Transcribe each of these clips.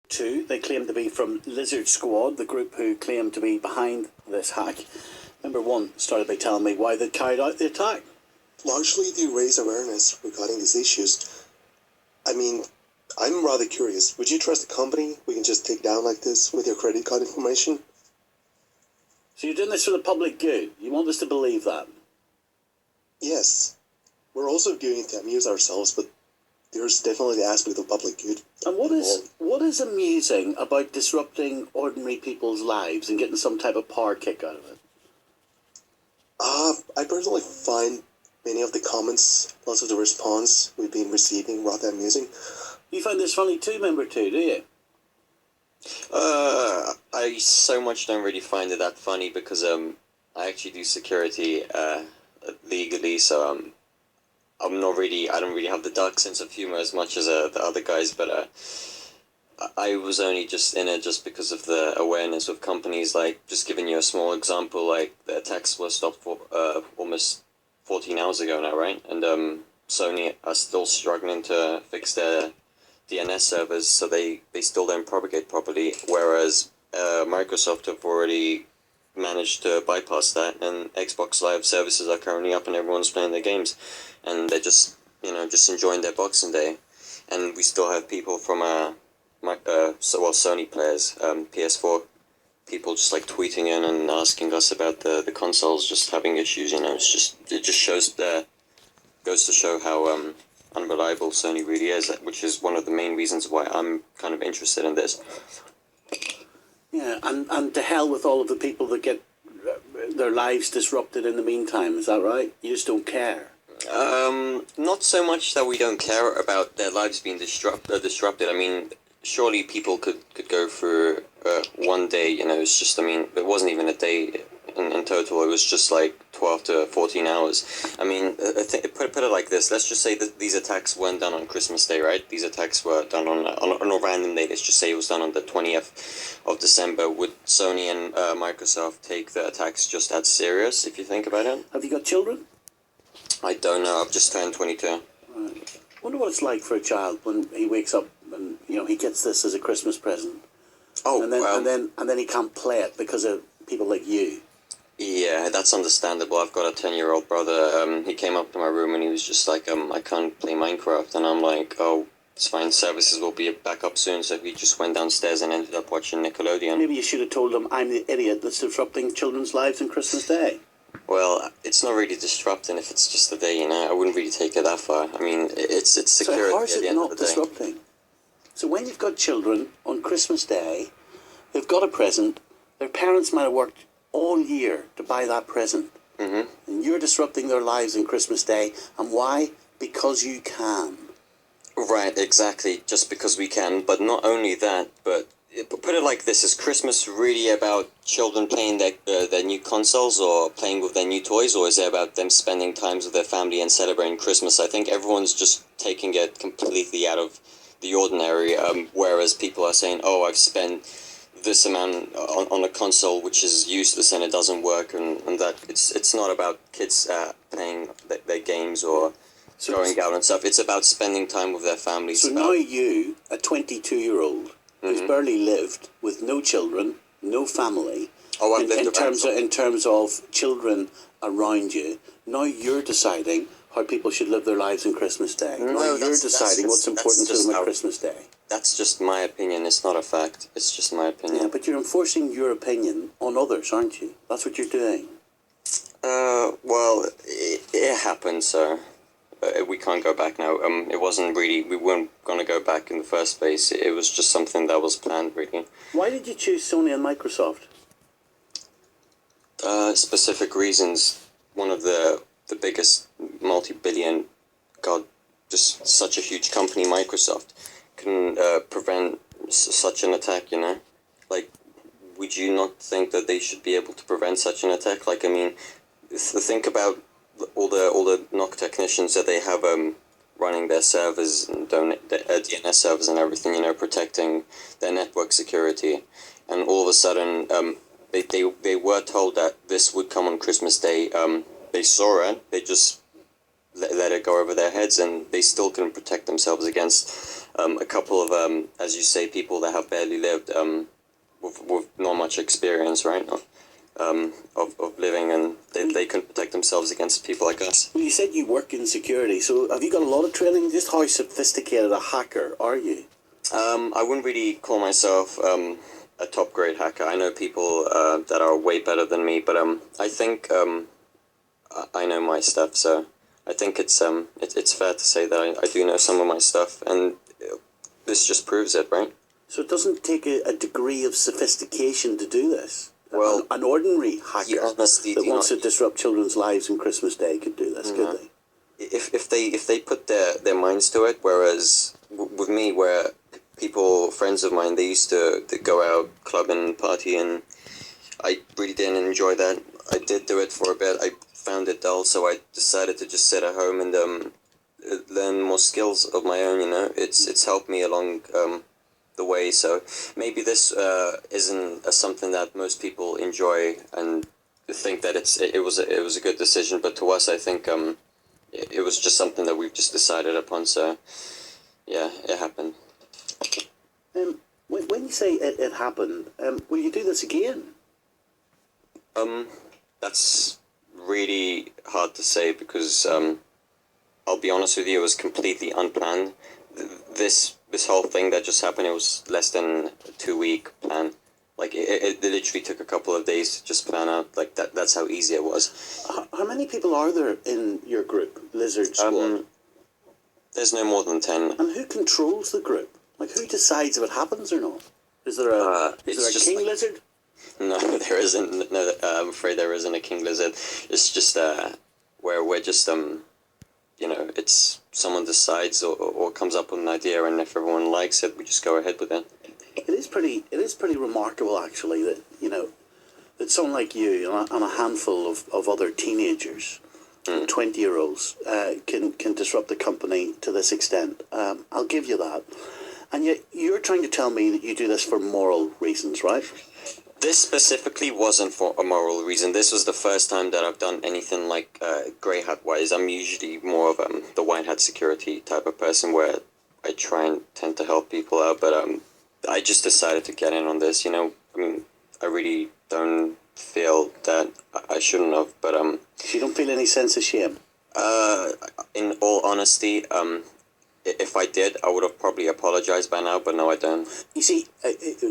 two. They claim to be from LizardSquad, the group who claim to be behind this hack. Member one started by telling me why they carried out the attack. Largely to raise awareness regarding these issues. I mean, I'm rather curious. Would you trust a company we can just take down like this with your credit card information? So you're doing this for the public good? You want us to believe that? Yes. We're also doing it to amuse ourselves, but there's definitely the aspect of public good. And what is amusing about disrupting ordinary people's lives and getting some type of power kick out of it? I personally find many of the comments, lots of the response we've been receiving rather amusing. You find this funny too, member two, do you? I so much don't really find it that funny because I actually do security legally, so I don't really have the dark sense of humor as much as the other guys, but I was only just in it just because of the awareness of companies. Like, just giving you a small example, like the attacks were stopped for almost 14 hours ago now, right? And Sony are still struggling to fix their DNS servers, so they still don't propagate properly, whereas Microsoft have already managed to bypass that, and Xbox Live services are currently up and everyone's playing their games, and they're just enjoying their Boxing Day. And we still have people from Sony players, PS4 people just like tweeting in and asking us about the consoles just having issues. It just goes to show how unreliable Sony really is, which is one of the main reasons why I'm kind of interested in this. Yeah, and to hell with all of the people that get their lives disrupted in the meantime, is that right? You just don't care? Not so much that we don't care about their lives being disrupted. I mean, surely people could go through one day, it's just, it wasn't even a day in total. It was just like 12 to 14 hours. I mean, put it like this. Let's just say that these attacks weren't done on Christmas Day, right? These attacks were done on a random day. Let's just say it was done on the 20th of December. Would Sony and Microsoft take the attacks just as serious, if you think about it? Have you got children? I don't know. I've just turned 22. Right. I wonder what it's like for a child when he wakes up and he gets this as a Christmas present. Oh, and then he can't play it because of people like you. Yeah, that's understandable. I've got a 10-year-old brother. He came up to my room and he was just like, I can't play Minecraft. And I'm like, oh, it's fine. Services will be back up soon. So he just went downstairs and ended up watching Nickelodeon. Maybe you should have told him I'm the idiot that's disrupting children's lives on Christmas Day. Well, it's not really disrupting if it's just a day, I wouldn't really take it that far. I mean, it's security so how is at the it end not of the day. Disrupting? So when you've got children on Christmas Day, they've got a present, their parents might have worked all year to buy that present. Mm-hmm. And you're disrupting their lives on Christmas Day. And why? Because you can. Right, exactly. Just because we can. But not only that, but put it like this. Is Christmas really about children playing their new consoles or playing with their new toys? Or is it about them spending time with their family and celebrating Christmas? I think everyone's just taking it completely out of the ordinary. Whereas people are saying, oh, I've spent this amount on a console which is useless and it doesn't work, and that it's not about kids playing their games or going out and stuff. It's about spending time with their families. So now you, a 22-year-old who's barely lived with no children, no family, in terms of children around you, now you're deciding how people should live their lives on Christmas Day. Now you're deciding what's important to them on Christmas Day. That's just my opinion. It's not a fact. It's just my opinion. Yeah, but you're enforcing your opinion on others, aren't you? That's what you're doing. Well, it happened, so we can't go back now. It wasn't really, we weren't going to go back in the first place. It was just something that was planned, really. Why did you choose Sony and Microsoft? Specific reasons. One of the biggest multi-billion, just such a huge company, Microsoft, can prevent such an attack, Like, would you not think that they should be able to prevent such an attack? Like, think about all the NOC technicians that they have running their servers and their DNS servers and everything, protecting their network security. And all of a sudden, they were told that this would come on Christmas Day. They saw it. They just let it go over their heads, and they still couldn't protect themselves against a couple of, as you say, people that have barely lived, with not much experience, right? Of living, and they couldn't protect themselves against people like us. Well, you said you work in security, so have you got a lot of training? Just how sophisticated a hacker are you? I wouldn't really call myself a top grade hacker. I know people that are way better than me, but I think I know my stuff. So I think it's fair to say that I do know some of my stuff, and this just proves it, right? So it doesn't take a degree of sophistication to do this. Well, an ordinary hacker that wants to disrupt children's lives on Christmas Day could do this, could they? If they put their minds to it, whereas with me, where people, friends of mine, they used to go out clubbing, party, and I really didn't enjoy that. I did do it for a bit. I found it dull, so I decided to just sit at home and learn more skills of my own. You know, it's helped me along the way. So maybe this isn't something that most people enjoy and think that it was a good decision. But to us, I think it was just something that we've just decided upon. So yeah, it happened. When you say it happened, will you do this again? That's really hard to say because I'll be honest with you, it was completely unplanned. This whole thing that just happened, it was less than a 2-week plan. Like it literally took a couple of days to just plan out. Like that's how easy it was. How many people are there in your group, LizardSquad? There's no more than 10. And who controls the group? Like, who decides if it happens or not? Is there a king lizard? No, there isn't. No, I'm afraid there isn't a king lizard. It's just where we're just you know, it's someone decides or comes up with an idea, and if everyone likes it, we just go ahead with it. It is pretty remarkable, actually, that that someone like you and a handful of other teenagers, 20-year-olds, can disrupt the company to this extent. I'll give you that. And yet you're trying to tell me that you do this for moral reasons, right? This specifically wasn't for a moral reason. This was the first time that I've done anything like grey hat wise. I'm usually more of the white hat security type of person where I try and tend to help people out. But I just decided to get in on this. You know, I mean, I really don't feel that I shouldn't have. But So you don't feel any sense of shame? In all honesty, if I did, I would have probably apologized by now, but no, I don't. You see,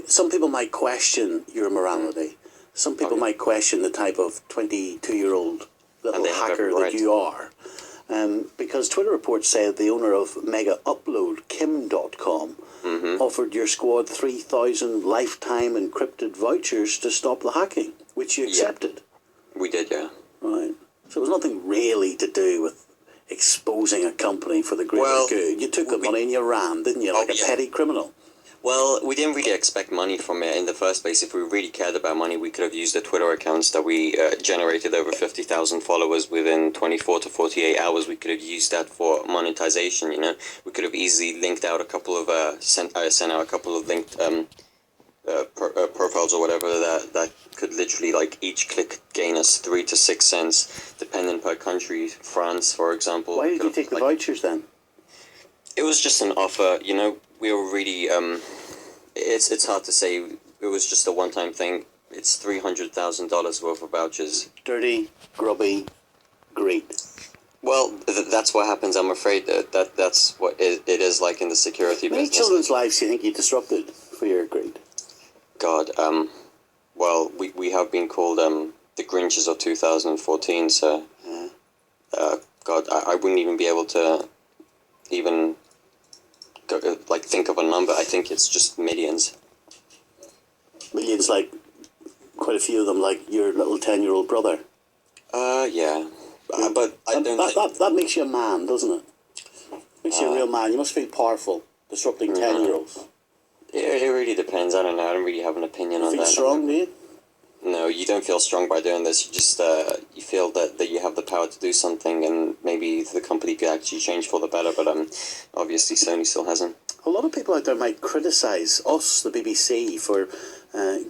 some people might question your morality. Some people might question the type of 22-year-old little hacker that you are. Because Twitter reports say that the owner of Mega Upload, Kim.com, offered your squad 3,000 lifetime encrypted vouchers to stop the hacking, which you accepted. Yeah. We did, yeah. Right. So it was nothing really to do with exposing a company for the greater good. You took the money and you ran, didn't you, like a petty criminal? Well, we didn't really expect money from it in the first place. If we really cared about money, we could have used the Twitter accounts that we generated over 50,000 followers within 24 to 48 hours. We could have used that for monetization, you know. We could have easily linked out a couple of, sent out a couple of linked profiles or whatever that could literally, like, each click gain us 3 to 6 cents, depending per country. France, for example. Why did you take the vouchers then? It was just an offer, you know. We were really, it's hard to say. It was just a one-time thing. It's $300,000 worth of vouchers. Dirty, grubby, greed. Well, that's what happens. I'm afraid that's what it is like in the security business. How many children's lives do you think you disrupted for your greed? God, well, we have been called the Grinches of 2014. So, God, I wouldn't even be able to even think of a number. I think it's just millions. Millions, like quite a few of them, like your little 10-year-old brother. Yeah. But I don't that makes you a man, doesn't it? Makes you a real man. You must feel powerful disrupting 10-year-olds. It really depends. I don't know. I don't really have an opinion on that. Feel strong, do you? No, you don't feel strong by doing this. You just you feel that you have the power to do something, and maybe the company could actually change for the better. But obviously Sony still hasn't. A lot of people out there might criticise us, the BBC, for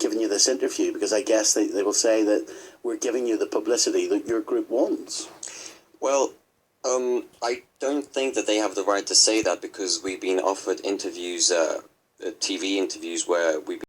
giving you this interview, because I guess they will say that we're giving you the publicity that your group wants. Well, I don't think that they have the right to say that because we've been offered interviews, TV interviews where we've